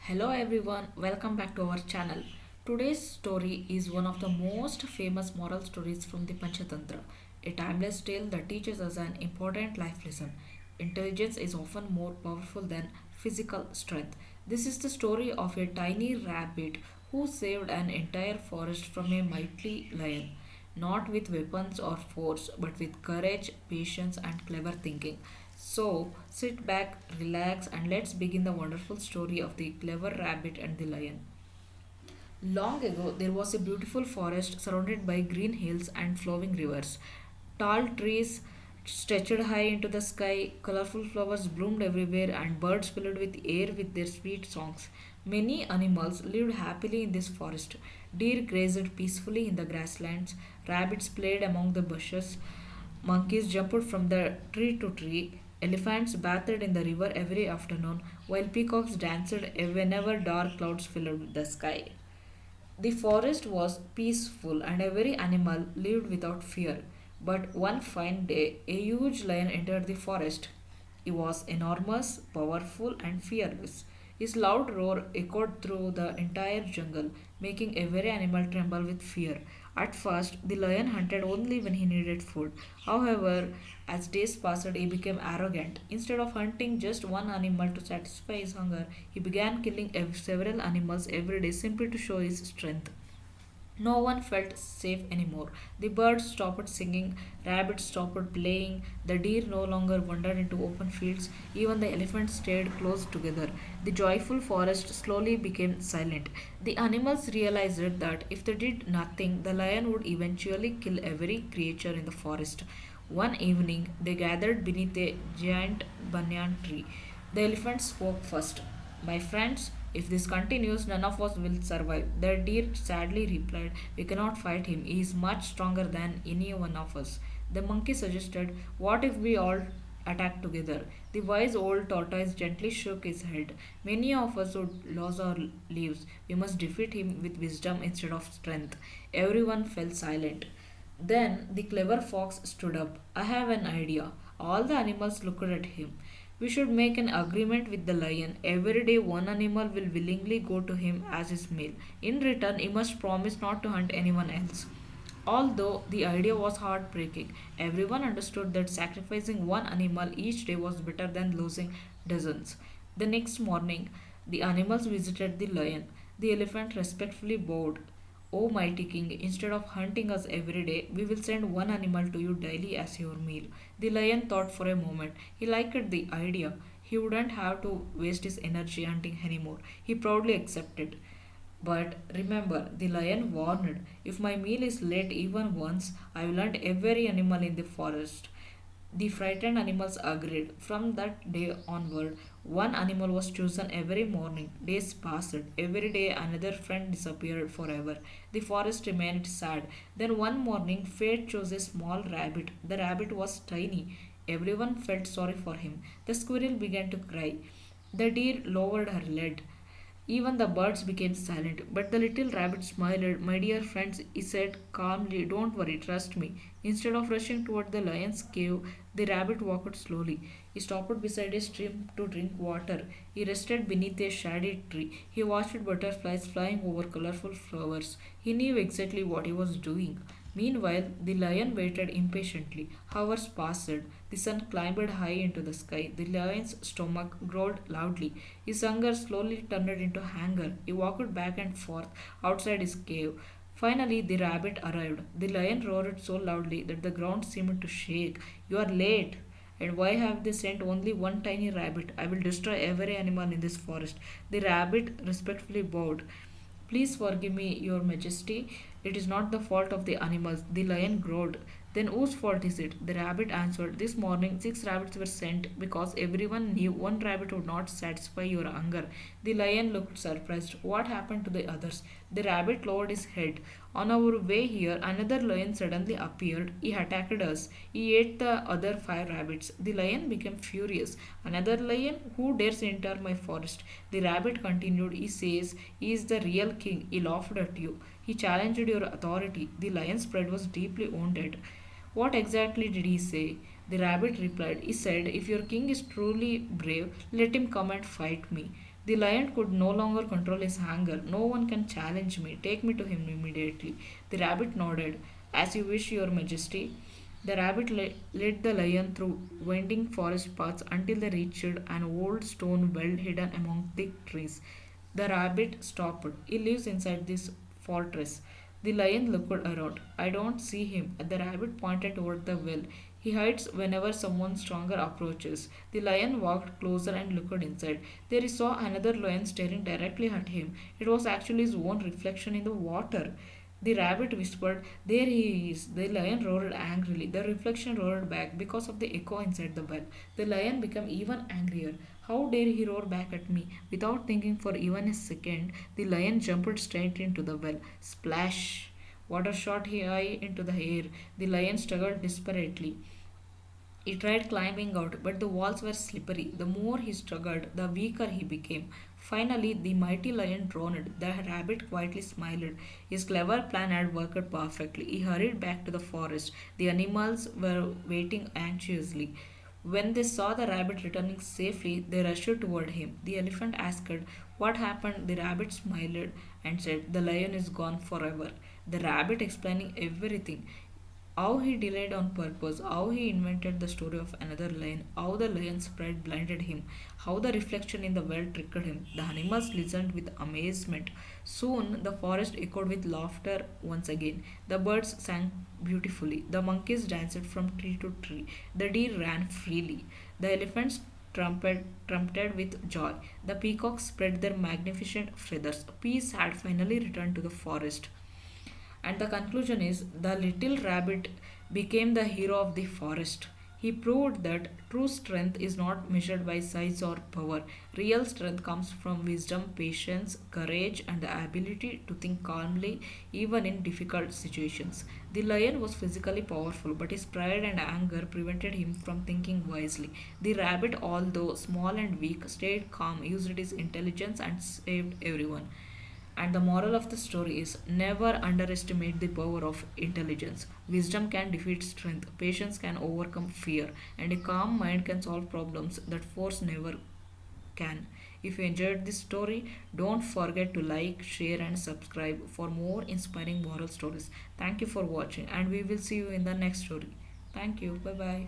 Hello everyone, welcome back to our channel. Today's story is one of the most famous moral stories from the Panchatantra, a timeless tale that teaches us an important life lesson. Intelligence is often more powerful than physical strength. This is the story of a tiny rabbit who saved an entire forest from a mighty lion, not with weapons or force, but with courage, patience, and clever thinking. So, sit back, relax, and let's begin the wonderful story of the clever rabbit and the lion. Long ago, there was a beautiful forest surrounded by green hills and flowing rivers. Tall trees stretched high into the sky, colorful flowers bloomed everywhere, and birds filled with air with their sweet songs. Many animals lived happily in this forest. Deer grazed peacefully in the grasslands, rabbits played among the bushes, monkeys jumped from the tree to tree, elephants bathed in the river every afternoon, while peacocks danced whenever dark clouds filled the sky. The forest was peaceful and every animal lived without fear. But one fine day, a huge lion entered the forest. He was enormous, powerful, and fearless. His loud roar echoed through the entire jungle, making every animal tremble with fear. At first, the lion hunted only when he needed food. However, as days passed, he became arrogant. Instead of hunting just one animal to satisfy his hunger, he began killing several animals every day simply to show his strength. No one felt safe anymore. The birds stopped singing, rabbits stopped playing, the deer no longer wandered into open fields, even the elephants stayed close together. The joyful forest slowly became silent. The animals realized that if they did nothing, the lion would eventually kill every creature in the forest. One evening, they gathered beneath a giant banyan tree. The elephant spoke first. My friends, if this continues, none of us will survive. The deer sadly replied, we cannot fight him. He is much stronger than any one of us. The monkey suggested, what if we all attack together? The wise old tortoise gently shook his head. Many of us would lose our lives. We must defeat him with wisdom instead of strength. Everyone fell silent. Then the clever fox stood up. I have an idea. All the animals looked at him. We should make an agreement with the lion. Every day, one animal will willingly go to him as his meal. In return, he must promise not to hunt anyone else. Although the idea was heartbreaking, everyone understood that sacrificing one animal each day was better than losing dozens. The next morning, the animals visited the lion. The elephant respectfully bowed. O mighty king, instead of hunting us every day, we will send one animal to you daily as your meal. The lion thought for a moment. He liked the idea. He wouldn't have to waste his energy hunting anymore. He proudly accepted. But remember, the lion warned, if my meal is late even once, I will hunt every animal in the forest. The frightened animals agreed. From that day onward, one animal was chosen every morning. Days passed. Every day, another friend disappeared forever. The forest remained sad. Then one morning, fate chose a small rabbit. The rabbit was tiny. Everyone felt sorry for him. The squirrel began to cry. The deer lowered her lead. Even the birds became silent, but the little rabbit smiled. My dear friends, he said calmly, don't worry, trust me. Instead of rushing toward the lion's cave, the rabbit walked slowly. He stopped beside a stream to drink water. He rested beneath a shady tree. He watched butterflies flying over colorful flowers. He knew exactly what he was doing. Meanwhile, the lion waited impatiently. Hours passed. The sun climbed high into the sky. The lion's stomach growled loudly. His hunger slowly turned into anger. He walked back and forth outside his cave. Finally, the rabbit arrived. The lion roared so loudly that the ground seemed to shake. You are late. And why have they sent only one tiny rabbit? I will destroy every animal in this forest. The rabbit respectfully bowed. Please forgive me, Your Majesty. It is not the fault of the animals. The lion growled. Then whose fault is it? The rabbit answered. This morning, six rabbits were sent because everyone knew one rabbit would not satisfy your hunger. The lion looked surprised. What happened to the others? The rabbit lowered his head. On our way here, another lion suddenly appeared. He attacked us. He ate the other five rabbits. The lion became furious. Another lion? Who dares enter my forest? The rabbit continued. He says he is the real king. He laughed at you. He challenged your authority. The lion's pride was deeply wounded. What exactly did he say? The rabbit replied, he said, if your king is truly brave, let him come and fight me. The lion could no longer control his anger. No one can challenge me. Take me to him immediately. The rabbit nodded. As you wish, your majesty. The rabbit led the lion through winding forest paths until they reached an old stone well hidden among thick trees. The rabbit stopped. He lives inside this fortress. The lion looked around. I don't see him. The rabbit pointed toward the well. He hides whenever someone stronger approaches. The lion walked closer and looked inside. There he saw another lion staring directly at him. It was actually his own reflection in the water. The rabbit whispered, there he is. The lion roared angrily. The reflection roared back because of the echo inside the well. The lion became even angrier. How dare he roar back at me? Without thinking for even a second, the lion jumped straight into the well. Splash! Water shot high into the air. The lion struggled desperately. He tried climbing out, but the walls were slippery. The more he struggled, the weaker he became. Finally, the mighty lion droned. The rabbit quietly smiled. His clever plan had worked perfectly. He hurried back to the forest. The animals were waiting anxiously. When they saw the rabbit returning safely, they rushed toward him. The elephant asked, what happened? The rabbit smiled and said, the lion is gone forever. The rabbit explaining everything. How he delayed on purpose, how he invented the story of another lion, how the lion's pride blinded him, how the reflection in the well tricked him. The animals listened with amazement. Soon the forest echoed with laughter once again. The birds sang beautifully. The monkeys danced from tree to tree. The deer ran freely. The elephants trumpeted with joy. The peacocks spread their magnificent feathers. Peace had finally returned to the forest. And the conclusion is the little rabbit became the hero of the forest. He proved that true strength is not measured by size or power. Real strength comes from wisdom, patience, courage, and the ability to think calmly even in difficult situations. The lion was physically powerful, but his pride and anger prevented him from thinking wisely. The rabbit, although small and weak, stayed calm, used his intelligence, and saved everyone. And the moral of the story is never underestimate the power of intelligence. Wisdom can defeat strength, patience can overcome fear, and a calm mind can solve problems that force never can. If you enjoyed this story, don't forget to like, share, and subscribe for more inspiring moral stories. Thank you for watching, and we will see you in the next story. Thank you. Bye bye.